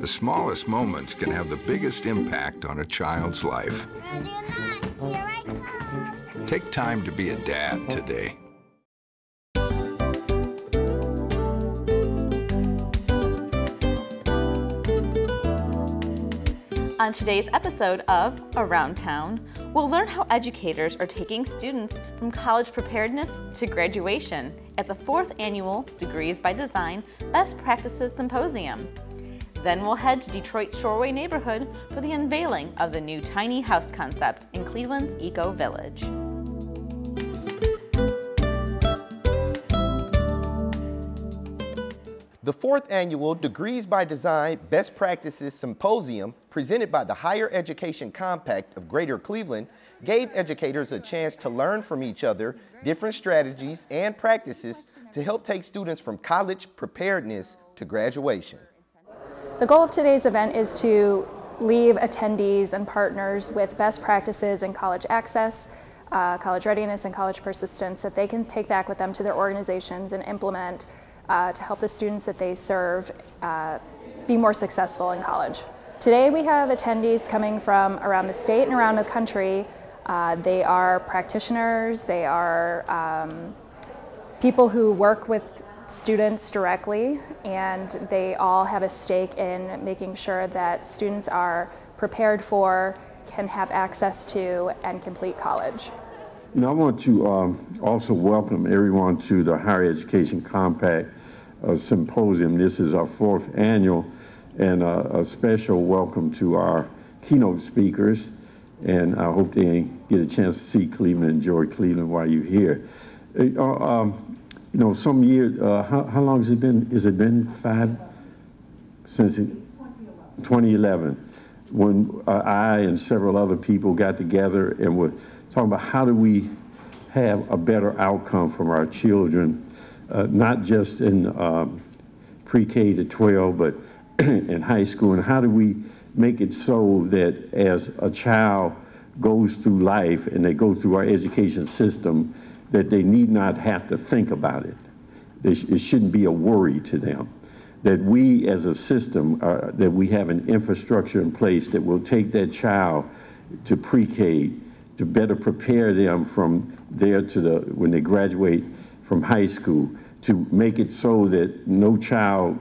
The smallest moments can have the biggest impact on a child's life. Ready or not, here I come. Take time to be a dad today. On today's episode of Around Town, we'll learn how educators are taking students from college preparedness to graduation at the 4th Annual Degrees by Design Best Practices Symposium. Then we'll head to Detroit's Shoreway neighborhood for the unveiling of the new tiny house concept in Cleveland's Eco Village. The 4th Annual Degrees by Design Best Practices Symposium, presented by the Higher Education Compact of Greater Cleveland, gave educators a chance to learn from each other different strategies and practices to help take students from college preparedness to graduation. The goal of today's event is to leave attendees and partners with best practices in college access, college readiness, and college persistence that they can take back with them to their organizations and implement to help the students that they serve be more successful in college. Today we have attendees coming from around the state and around the country. They are practitioners, they are people who work with students directly, and they all have a stake in making sure that students are prepared for, can have access to, and complete college. You know, I want to also welcome everyone to the Higher Education Compact Symposium. This is our 4th annual, and a special welcome to our keynote speakers, and I hope they get a chance to see Cleveland, enjoy Cleveland while you're here. You know, some year, how long has it been? Has it been 5? Since 2011, when I and several other people got together and were talking about how do we have a better outcome from our children, not just in pre-K to 12, but in high school, and how do we make it so that as a child goes through life and they go through our education system, that they need not have to think about it. It shouldn't be a worry to them. That we as a system, that we have an infrastructure in place that will take that child to pre-K to better prepare them from there to when they graduate from high school, to make it so that no child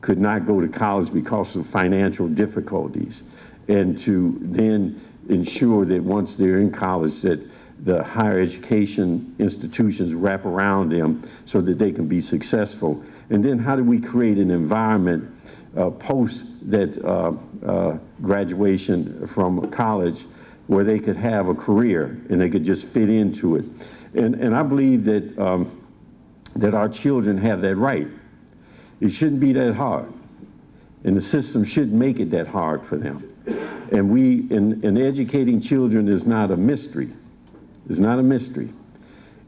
could not go to college because of financial difficulties, and to then ensure that once they're in college that the higher education institutions wrap around them so that they can be successful. And then how do we create an environment post that graduation from college where they could have a career and they could just fit into it. And I believe that, that our children have that right. It shouldn't be that hard. And the system shouldn't make it that hard for them. And and educating children is not a mystery. It's not a mystery.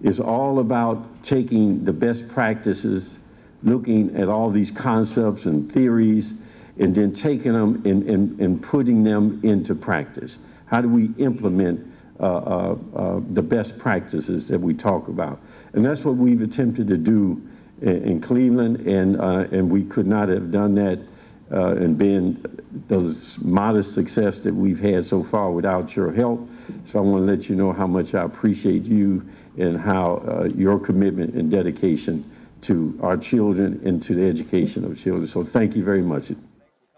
It's all about taking the best practices, looking at all these concepts and theories, and then taking them and putting them into practice. How do we implement the best practices that we talk about? And that's what we've attempted to do in Cleveland, and we could not have done that and been those modest success that we've had so far without your help. So I want to let you know how much I appreciate you and how your commitment and dedication to our children and to the education of children. So thank you very much.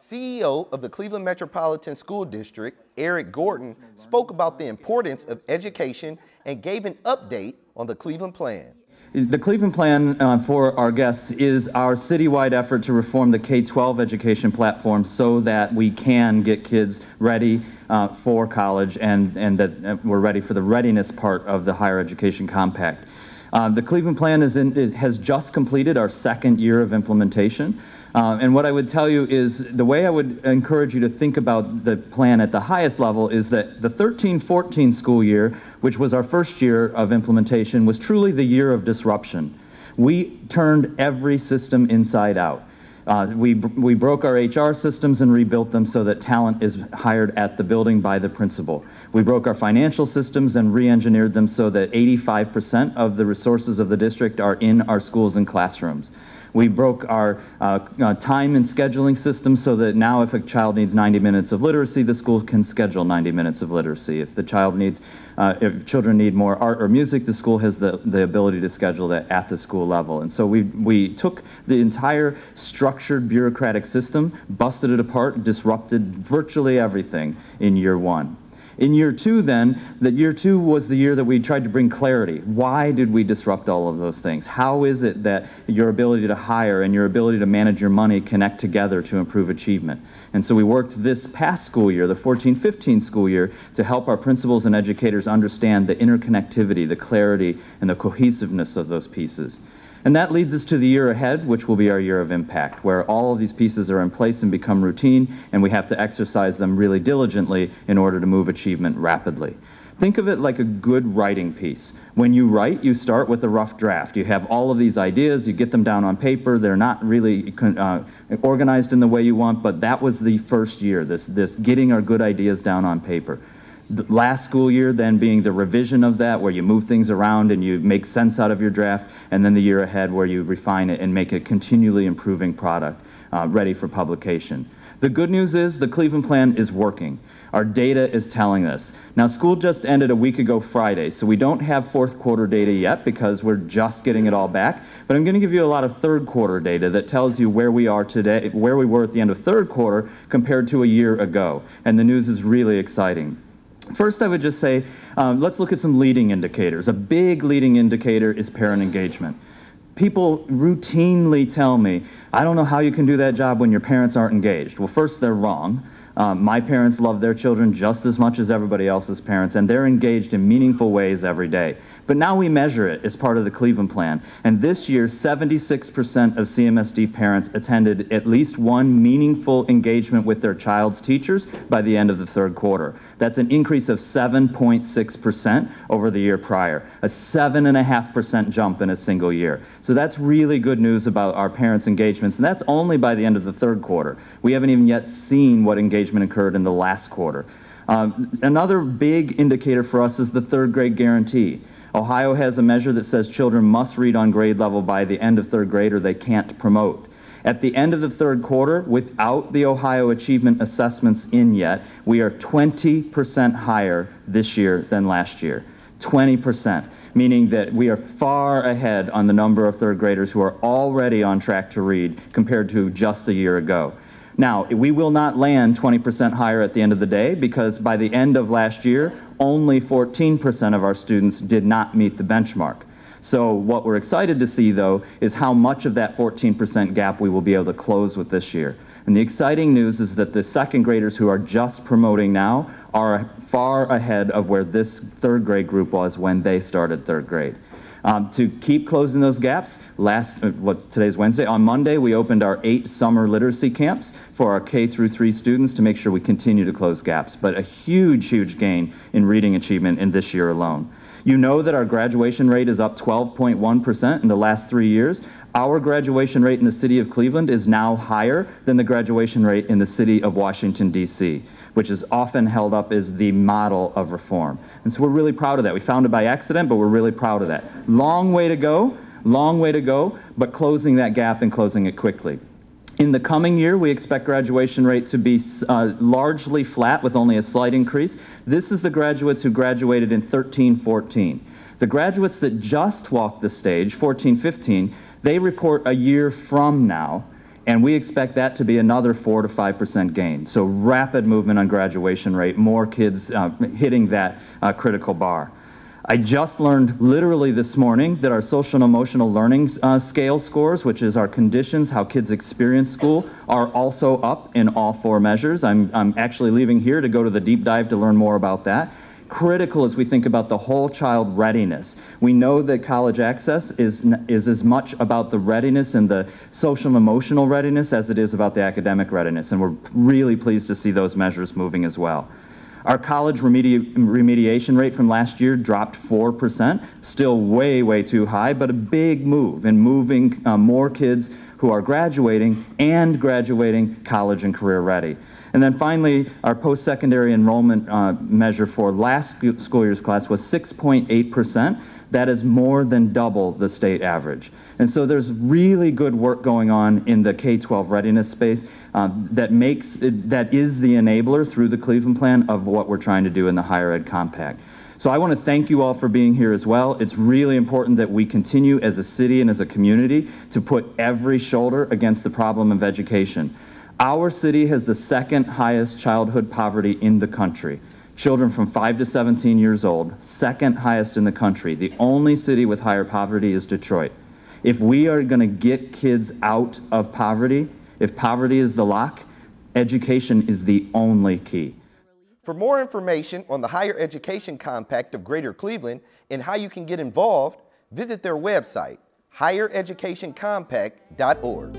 CEO of the Cleveland Metropolitan School District, Eric Gordon, spoke about the importance of education and gave an update on the Cleveland Plan. The Cleveland Plan for our guests is our citywide effort to reform the K-12 education platform so that we can get kids ready for college and that we're ready for the readiness part of the Higher Education Compact. The Cleveland Plan has just completed our 2nd year of implementation. And what I would tell you is the way I would encourage you to think about the plan at the highest level is that the 13-14 school year, which was our 1st year of implementation, was truly the year of disruption. We turned every system inside out. We broke our HR systems and rebuilt them so that talent is hired at the building by the principal. We broke our financial systems and re-engineered them so that 85% of the resources of the district are in our schools and classrooms. We broke our time and scheduling system so that now if a child needs 90 minutes of literacy, the school can schedule 90 minutes of literacy. If the child needs, if children need more art or music, the school has the ability to schedule that at the school level. And so we took the entire structured bureaucratic system, busted it apart, disrupted virtually everything in year one. In year two then, year two was the year that we tried to bring clarity. Why did we disrupt all of those things? How is it that your ability to hire and your ability to manage your money connect together to improve achievement? And so we worked this past school year, the 14-15 school year, to help our principals and educators understand the interconnectivity, the clarity, and the cohesiveness of those pieces. And that leads us to the year ahead, which will be our year of impact, where all of these pieces are in place and become routine, and we have to exercise them really diligently in order to move achievement rapidly. Think of it like a good writing piece. When you write, you start with a rough draft. You have all of these ideas, you get them down on paper, they're not really organized in the way you want, but that was the first year, this getting our good ideas down on paper. The last school year then being the revision of that, where you move things around and you make sense out of your draft, and then the year ahead where you refine it and make a continually improving product ready for publication. The good news is the Cleveland Plan is working. Our data is telling us. Now, school just ended a week ago Friday, so we don't have fourth quarter data yet because we're just getting it all back, but I'm going to give you a lot of third quarter data that tells you where we are today, where we were at the end of third quarter compared to a year ago, and the news is really exciting. First, I would just say, let's look at some leading indicators. A big leading indicator is parent engagement. People routinely tell me, I don't know how you can do that job when your parents aren't engaged. Well, first, they're wrong. My parents love their children just as much as everybody else's parents, and they're engaged in meaningful ways every day. But now we measure it as part of the Cleveland Plan, and this year 76% of CMSD parents attended at least one meaningful engagement with their child's teachers by the end of the third quarter. That's an increase of 7.6% over the year prior, a 7.5% jump in a single year. So that's really good news about our parents' engagements, and that's only by the end of the third quarter. We haven't even yet seen what engagement occurred in the last quarter. Another big indicator for us is the third grade guarantee. Ohio has a measure that says children must read on grade level by the end of third grade or they can't promote. At the end of the third quarter, without the Ohio achievement assessments in yet, we are 20% higher this year than last year. 20%, meaning that we are far ahead on the number of third graders who are already on track to read compared to just a year ago. Now, we will not land 20% higher at the end of the day because by the end of last year, only 14% of our students did not meet the benchmark. So what we're excited to see, though, is how much of that 14% gap we will be able to close with this year. And the exciting news is that the second graders who are just promoting now are far ahead of where this third grade group was when they started third grade. To keep closing those gaps, today's Wednesday, on Monday we opened our 8 summer literacy camps for our K through 3 students to make sure we continue to close gaps, but a huge, huge gain in reading achievement in this year alone. You know that our graduation rate is up 12.1% in the last 3 years. Our graduation rate in the city of Cleveland is now higher than the graduation rate in the city of Washington, D.C., which is often held up as the model of reform. And so we're really proud of that. We found it by accident, but we're really proud of that. Long way to go, but closing that gap and closing it quickly. In the coming year, we expect graduation rate to be largely flat with only a slight increase. This is the graduates who graduated in 13-14. The graduates that just walked the stage, 14-15, they report a year from now, and we expect that to be another 4 to 5% gain. So rapid movement on graduation rate, more kids hitting that critical bar. I just learned literally this morning that our social and emotional learning scale scores, which is our conditions, how kids experience school, are also up in all 4 measures. I'm actually leaving here to go to the deep dive to learn more about that. Critical as we think about the whole child readiness. We know that college access is as much about the readiness and the social and emotional readiness as it is about the academic readiness, and we're really pleased to see those measures moving as well. Our college remediation rate from last year dropped 4%, still way, way too high, but a big move in moving more kids who are graduating and graduating college and career ready. And then finally, our post-secondary enrollment measure for last school year's class was 6.8%. That is more than double the state average. And so there's really good work going on in the K-12 readiness space that is the enabler through the Cleveland Plan of what we're trying to do in the Higher Ed Compact. So I want to thank you all for being here as well. It's really important that we continue as a city and as a community to put every shoulder against the problem of education. Our city has the second highest childhood poverty in the country. Children from 5 to 17 years old, second highest in the country. The only city with higher poverty is Detroit. If we are going to get kids out of poverty, if poverty is the lock, education is the only key. For more information on the Higher Education Compact of Greater Cleveland and how you can get involved, visit their website, highereducationcompact.org.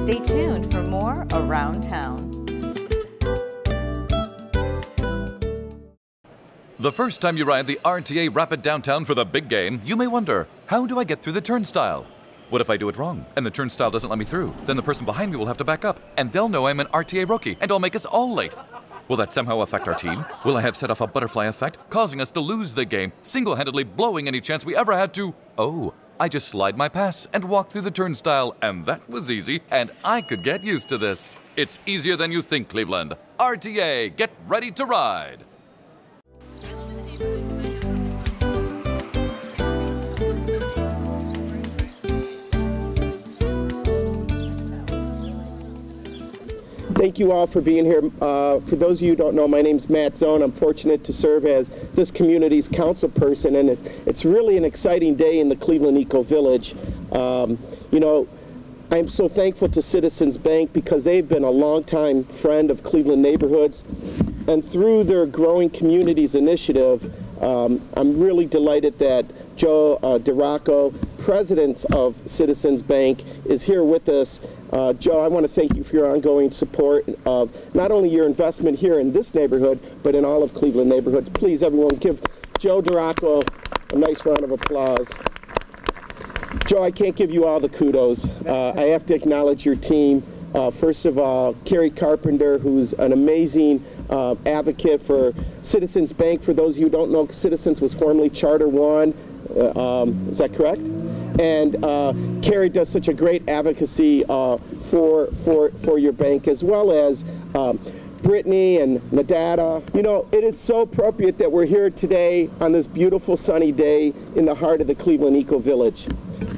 Stay tuned for more Around Town. The first time you ride the RTA Rapid downtown for the big game, you may wonder, how do I get through the turnstile? What if I do it wrong and the turnstile doesn't let me through? Then the person behind me will have to back up and they'll know I'm an RTA rookie and I'll make us all late. Will that somehow affect our team? Will I have set off a butterfly effect, causing us to lose the game, single-handedly blowing any chance we ever had to? Oh, I just slide my pass and walk through the turnstile, and that was easy, and I could get used to this. It's easier than you think, Cleveland. RTA, get ready to ride. Thank you all for being here. For those of you who don't know, my name's Matt Zone. I'm fortunate to serve as this community's council person, and it's really an exciting day in the Cleveland Eco Village. You know, I'm so thankful to Citizens Bank because they've been a longtime friend of Cleveland neighborhoods, and through their Growing Communities initiative, I'm really delighted that Joe DeRocco, president of Citizens Bank, is here with us. Joe, I want to thank you for your ongoing support of not only your investment here in this neighborhood, but in all of Cleveland neighborhoods. Please, everyone, give Joe DeRocco a nice round of applause. Joe, I can't give you all the kudos. I have to acknowledge your team. First of all, Carrie Carpenter, who's an amazing advocate for Citizens Bank. For those of you who don't know, Citizens was formerly Charter One. Is that correct? And Carrie does such a great advocacy for your bank, as well as Brittany and Nadada. You know, it is so appropriate that we're here today on this beautiful sunny day in the heart of the Cleveland Eco Village.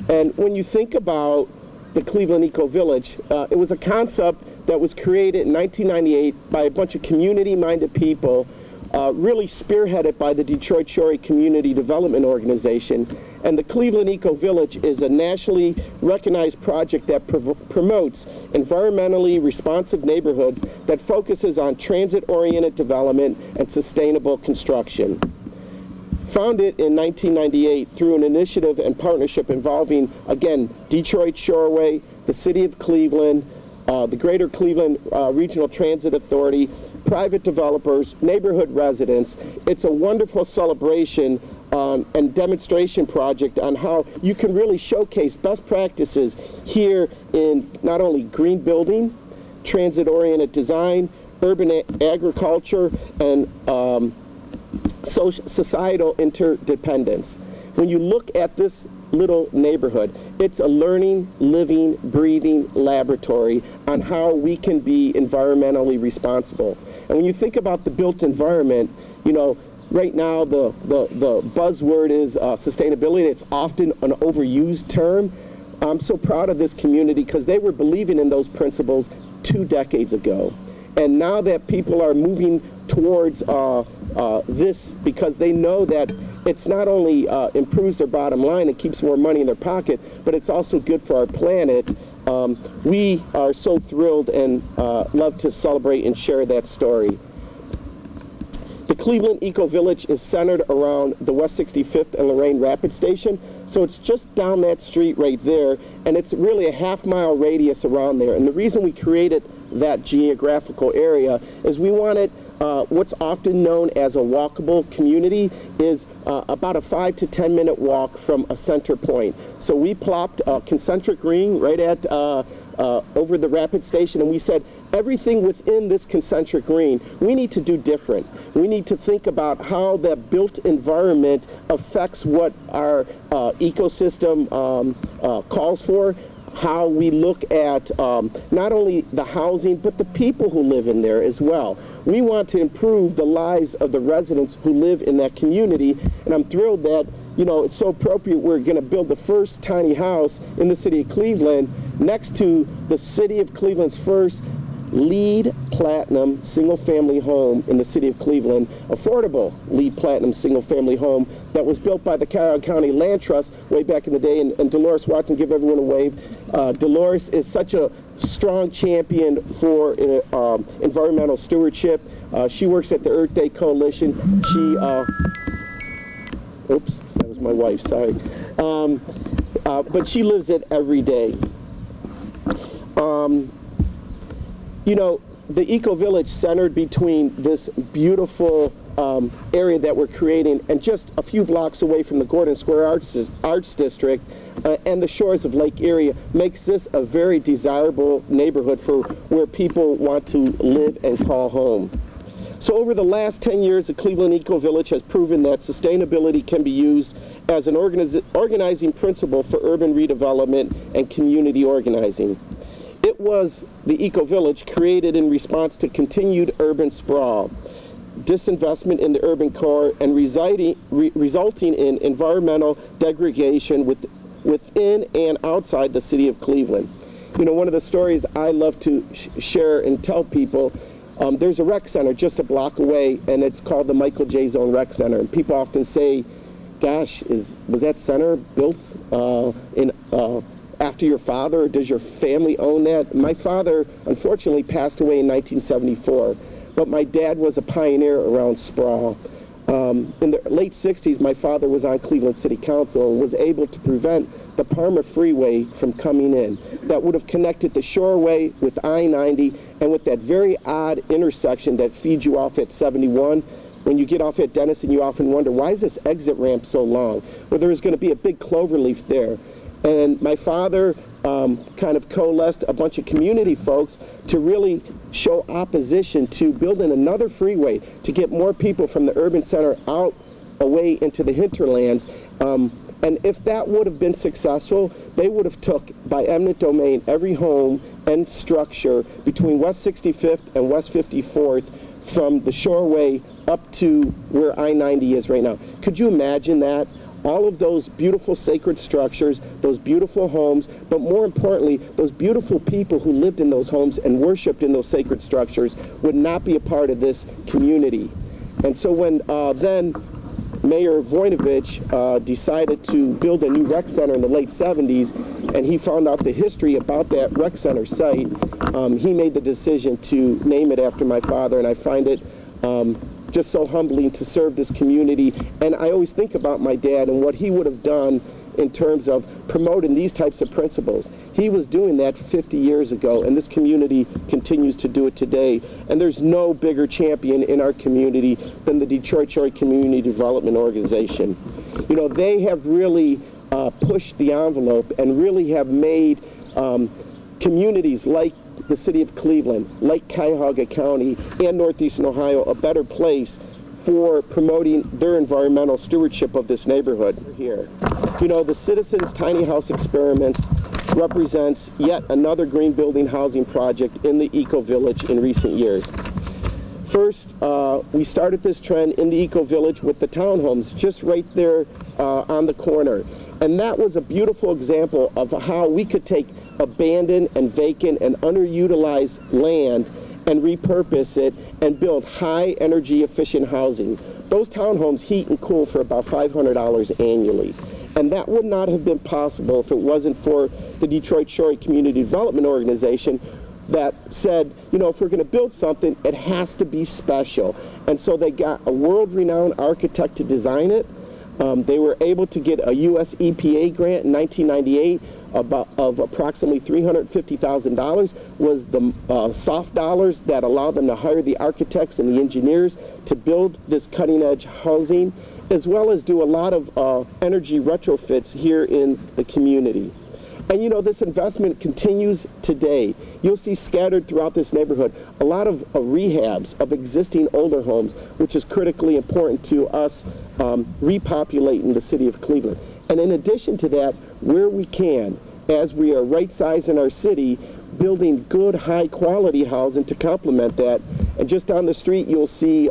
And when you think about the Cleveland Eco Village, it was a concept that was created in 1998 by a bunch of community-minded people, really spearheaded by the Detroit Shorey Community Development Organization. And the Cleveland Eco Village is a nationally recognized project that promotes environmentally responsive neighborhoods that focuses on transit-oriented development and sustainable construction. Founded in 1998 through an initiative and partnership involving, again, Detroit Shorey, the City of Cleveland, the Greater Cleveland Regional Transit Authority, private developers, neighborhood residents. It's a wonderful celebration and demonstration project on how you can really showcase best practices here in not only green building, transit-oriented design, urban agriculture, and societal interdependence. When you look at this little neighborhood, it's a learning, living, breathing laboratory on how we can be environmentally responsible. And when you think about the built environment, you know, right now the buzzword is sustainability. It's often an overused term. I'm so proud of this community because they were believing in those principles 2 decades ago. And now that people are moving towards this because they know that it's not only improves their bottom line and keeps more money in their pocket, but it's also good for our planet. We are so thrilled and love to celebrate and share that story. The Cleveland Eco Village is centered around the West 65th and Lorraine Rapid Station, so it's just down that street right there, and it's really a half-mile radius around there. And the reason we created that geographical area is we wanted what's often known as a walkable community is about a 5 to 10 minute walk from a center point. So we plopped a concentric ring right at over the Rapid Station, and we said, everything within this concentric ring, we need to do different. We need to think about how that built environment affects what our ecosystem calls for, how we look at not only the housing, but the people who live in there as well. We want to improve the lives of the residents who live in that community, and I'm thrilled that, you know, it's so appropriate we're going to build the first tiny house in the city of Cleveland next to the city of Cleveland's first LEED Platinum single-family home in the city of Cleveland, affordable LEED Platinum single-family home that was built by the Cuyahoga County Land Trust way back in the day. And Dolores Watson, give everyone a wave. Dolores is such a strong champion for environmental stewardship. She works at the Earth Day Coalition. She, oops, that was my wife, sorry. But she lives it every day. You know, the Eco-Village centered between this beautiful area that we're creating and just a few blocks away from the Gordon Square Arts District and the shores of Lake Erie makes this a very desirable neighborhood for where people want to live and call home. So over the last 10 years, the Cleveland Eco-Village has proven that sustainability can be used as an organizing principle for urban redevelopment and community organizing. It was the Eco-Village created in response to continued urban sprawl, disinvestment in the urban core, and resulting in environmental degradation within and outside the city of Cleveland. You know, one of the stories I love to share and tell people, there's a rec center just a block away, and it's called the Michael J. Zone Rec Center. And people often say, gosh, was that center built after your father, or does your family own that? My father, unfortunately, passed away in 1974, but my dad was a pioneer around sprawl. In the late 60s, my father was on Cleveland City Council and was able to prevent the Parma Freeway from coming in. That would have connected the Shoreway with I-90 and with that very odd intersection that feeds you off at 71. When you get off at Denison, you often wonder, why is this exit ramp so long? Well, there's going to be a big cloverleaf there. And my father kind of coalesced a bunch of community folks to really show opposition to building another freeway to get more people from the urban center out away into the hinterlands. And if that would have been successful, they would have took by eminent domain every home and structure between West 65th and West 54th from the Shoreway up to where I-90 is right now. Could you imagine that? All of those beautiful sacred structures, those beautiful homes, but more importantly, those beautiful people who lived in those homes and worshiped in those sacred structures would not be a part of this community. And so when then Mayor Voinovich decided to build a new rec center in the late 70s, and he found out the history about that rec center site, he made the decision to name it after my father, and I find it just so humbling to serve this community. And I always think about my dad and what he would have done in terms of promoting these types of principles. He was doing that 50 years ago, and this community continues to do it today. And there's no bigger champion in our community than the Detroit Shore Community Development Organization. You know, they have really pushed the envelope and really have made communities like the city of Cleveland, like Cuyahoga County and Northeastern Ohio, a better place for promoting their environmental stewardship of this neighborhood here. You know, the Citizens Tiny House Experiments represents yet another green building housing project in the Eco-Village in recent years. First, we started this trend in the Eco-Village with the townhomes just right there on the corner. And that was a beautiful example of how we could take abandoned and vacant and underutilized land and repurpose it and build high energy efficient housing. Those townhomes heat and cool for about $500 annually. And that would not have been possible if it wasn't for the Detroit Shore Community Development Organization that said, you know, if we're going to build something, it has to be special. And so they got a world-renowned architect to design it. They were able to get a US EPA grant in 1998 of approximately $350,000 was the soft dollars that allowed them to hire the architects and the engineers to build this cutting-edge housing, as well as do a lot of energy retrofits here in the community. And you know, this investment continues today. You'll see scattered throughout this neighborhood a lot of rehabs of existing older homes, which is critically important to us repopulating the city of Cleveland. And in addition to that, where we can, as we are right-sizing our city, building good, high-quality housing to complement that. And just down the street, you'll see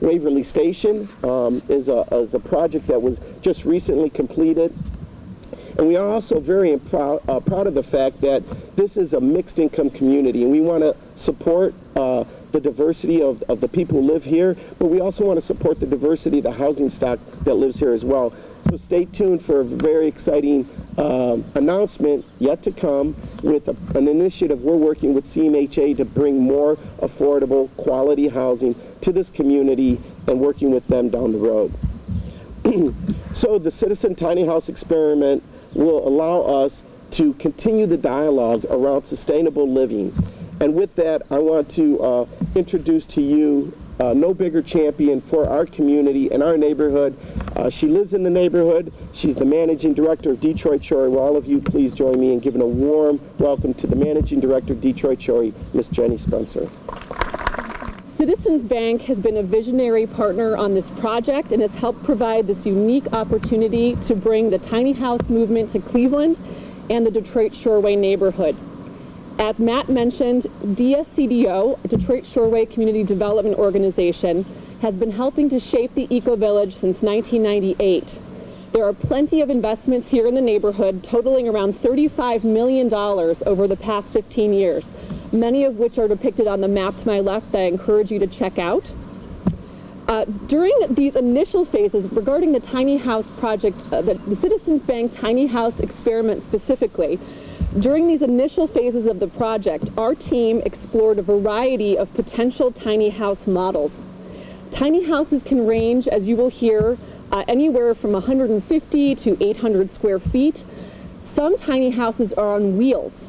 Waverly Station is a project that was just recently completed. And we are also very proud of the fact that this is a mixed-income community, and we want to support the diversity of the people who live here, but we also want to support the diversity of the housing stock that lives here as well. So stay tuned for a very exciting announcement yet to come with an initiative we're working with CMHA to bring more affordable, quality housing to this community and working with them down the road. So the Citizen Tiny House Experiment will allow us to continue the dialogue around sustainable living. And with that, I want to introduce to you no bigger champion for our community and our neighborhood. She lives in the neighborhood. She's the managing director of Detroit Shorey. Will all of you please join me in giving a warm welcome to the managing director of Detroit Shorey, Miss Jenny Spencer. Citizens Bank has been a visionary partner on this project and has helped provide this unique opportunity to bring the tiny house movement to Cleveland and the Detroit Shoreway neighborhood. As Matt mentioned, DSCDO, Detroit Shoreway Community Development Organization, has been helping to shape the eco-village since 1998. There are plenty of investments here in the neighborhood, totaling around $35 million over the past 15 years, many of which are depicted on the map to my left that I encourage you to check out. During these initial phases regarding the tiny house project, the Citizens Bank Tiny House Experiment specifically, during these initial phases of the project, our team explored a variety of potential tiny house models. Tiny houses can range, as you will hear, anywhere from 150 to 800 square feet. Some tiny houses are on wheels.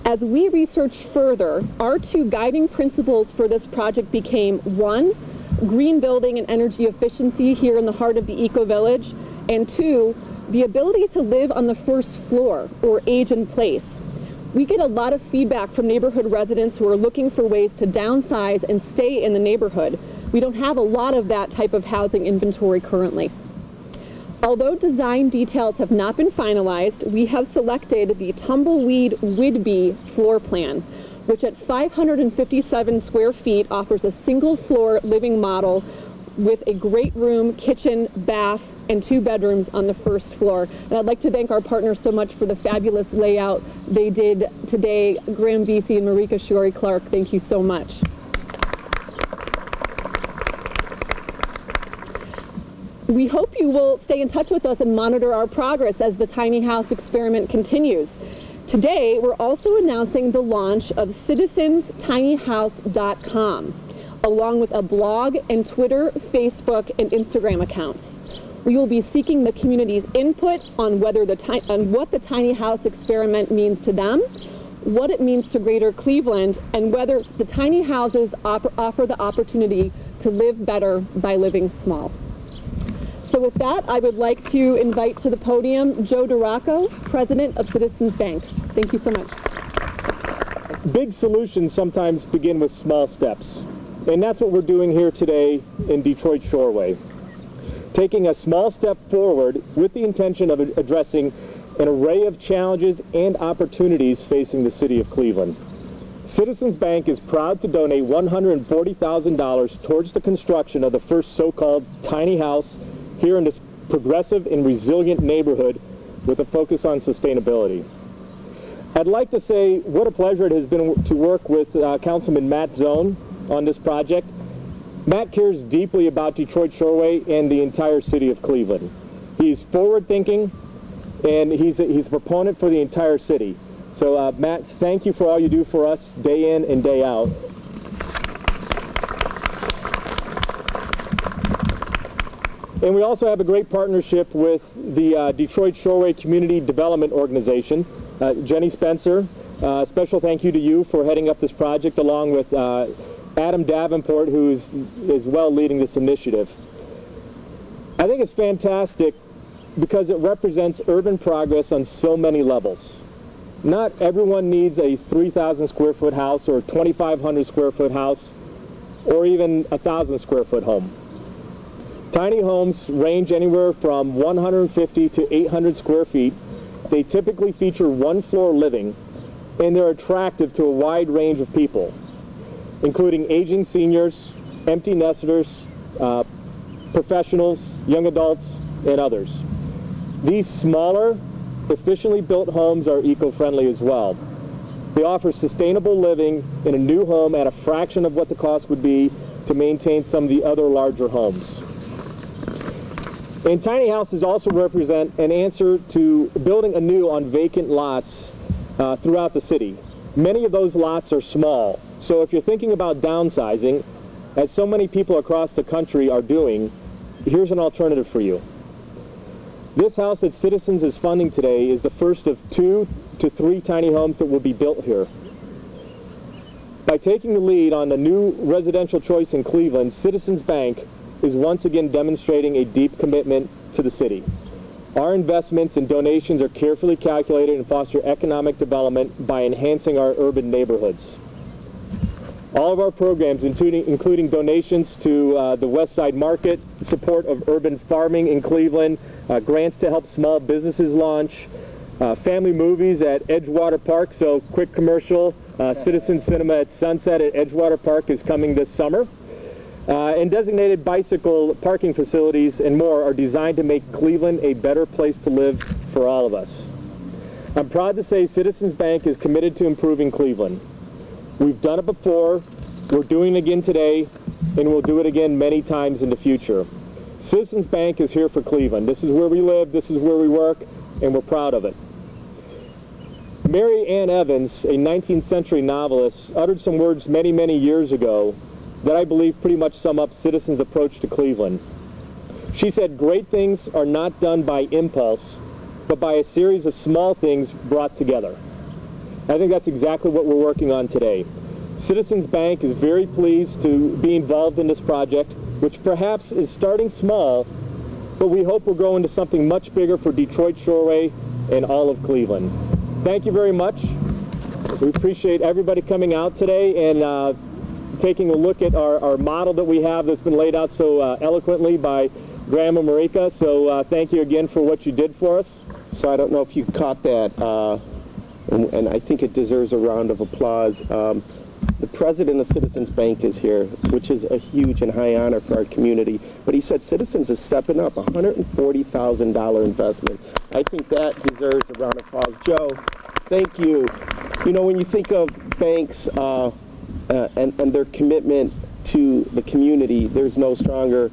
As we researched further, our two guiding principles for this project became: one, green building and energy efficiency here in the heart of the eco-village, and two, the ability to live on the first floor, or age in place. We get a lot of feedback from neighborhood residents who are looking for ways to downsize and stay in the neighborhood. We don't have a lot of that type of housing inventory currently. Although design details have not been finalized, we have selected the Tumbleweed Whidbey floor plan, which at 557 square feet offers a single floor living model with a great room, kitchen, bath, and 2 bedrooms on the first floor. And I'd like to thank our partners so much for the fabulous layout they did today. Graham Vesey and Marika Shorey Clark, thank you so much. We hope you will stay in touch with us and monitor our progress as the tiny house experiment continues. Today, we're also announcing the launch of citizenstinyhouse.com, along with a blog and Twitter, Facebook, and Instagram accounts. We will be seeking the community's input on what the tiny house experiment means to them, what it means to Greater Cleveland, and whether the tiny houses offer the opportunity to live better by living small. So with that, I would like to invite to the podium Joe DeRocco, President of Citizens Bank. Thank you so much. Big solutions sometimes begin with small steps, and that's what we're doing here today in Detroit Shoreway. Taking a small step forward with the intention of addressing an array of challenges and opportunities facing the city of Cleveland. Citizens Bank is proud to donate $140,000 towards the construction of the first so-called tiny house here in this progressive and resilient neighborhood with a focus on sustainability. I'd like to say what a pleasure it has been to work with Councilman Matt Zone on this project. Matt cares deeply about Detroit Shoreway and the entire city of Cleveland. He's forward-thinking, and he's a proponent for the entire city. So Matt, thank you for all you do for us day in and day out. And we also have a great partnership with the Detroit Shoreway Community Development Organization. Jenny Spencer, special thank you to you for heading up this project, along with Adam Davenport, who is well leading this initiative. I think it's fantastic because it represents urban progress on so many levels. Not everyone needs a 3,000 square foot house or a 2,500 square foot house or even a 1,000 square foot home. Tiny homes range anywhere from 150 to 800 square feet. They typically feature one-floor living, and they're attractive to a wide range of people, including aging seniors, empty nesters, professionals, young adults, and others. These smaller, efficiently built homes are eco-friendly as well. They offer sustainable living in a new home at a fraction of what the cost would be to maintain some of the other larger homes. And tiny houses also represent an answer to building anew on vacant lots throughout the city. Many of those lots are small, so if you're thinking about downsizing, as so many people across the country are doing, here's an alternative for you. This house that Citizens is funding today is the first of 2 to 3 tiny homes that will be built here. By taking the lead on the new residential choice in Cleveland, Citizens Bank is once again demonstrating a deep commitment to the city. Our investments and donations are carefully calculated and foster economic development by enhancing our urban neighborhoods. All of our programs, including donations to the West Side Market, support of urban farming in Cleveland, grants to help small businesses launch, family movies at Edgewater Park, so quick commercial, Citizen Cinema at Sunset at Edgewater Park is coming this summer. And designated bicycle parking facilities and more are designed to make Cleveland a better place to live for all of us. I'm proud to say Citizens Bank is committed to improving Cleveland. We've done it before, we're doing it again today, and we'll do it again many times in the future. Citizens Bank is here for Cleveland. This is where we live, this is where we work, and we're proud of it. Mary Ann Evans, a 19th century novelist, uttered some words many, many years ago that I believe pretty much sum up Citizens' approach to Cleveland. She said, "Great things are not done by impulse, but by a series of small things brought together." I think that's exactly what we're working on today. Citizens Bank is very pleased to be involved in this project, which perhaps is starting small, but we hope will grow into something much bigger for Detroit Shoreway and all of Cleveland. Thank you very much. We appreciate everybody coming out today and taking a look at our model that we have that's been laid out so eloquently by Graham and Marika. So thank you again for what you did for us. So I don't know if you caught that, and I think it deserves a round of applause. The president of Citizens Bank is here, which is a huge and high honor for our community. But he said Citizens is stepping up, a $140,000 investment. I think that deserves a round of applause. Joe, thank you. You know, when you think of banks and their commitment to the community, there's no stronger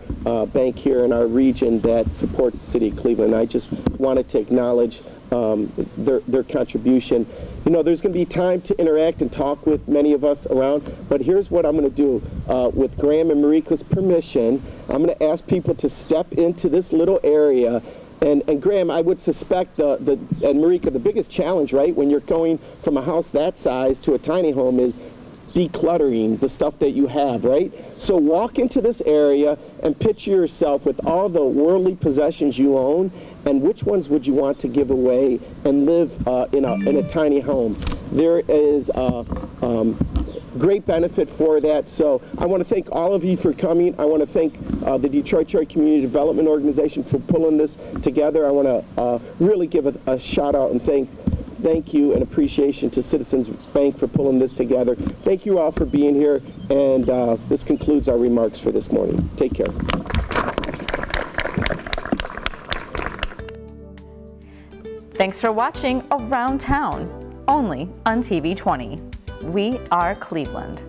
bank here in our region that supports the city of Cleveland. I just wanted to acknowledge their contribution. You know, there's going to be time to interact and talk with many of us around, but here's what I'm going to do. With Graham and Marika's permission, I'm going to ask people to step into this little area. And Graham, I would suspect, and Marika, the biggest challenge, right, when you're going from a house that size to a tiny home is decluttering the stuff that you have, right? So walk into this area and picture yourself with all the worldly possessions you own, and which ones would you want to give away and live in a tiny home. There is great benefit for that. So I want to thank all of you for coming. I want to thank the Detroit Community Development Organization for pulling this together. I want to really give a shout out and thank you and appreciation to Citizens Bank for pulling this together. Thank you all for being here, and this concludes our remarks for this morning. Take care. Thanks for watching Around Town, only on TV 20. We are Cleveland.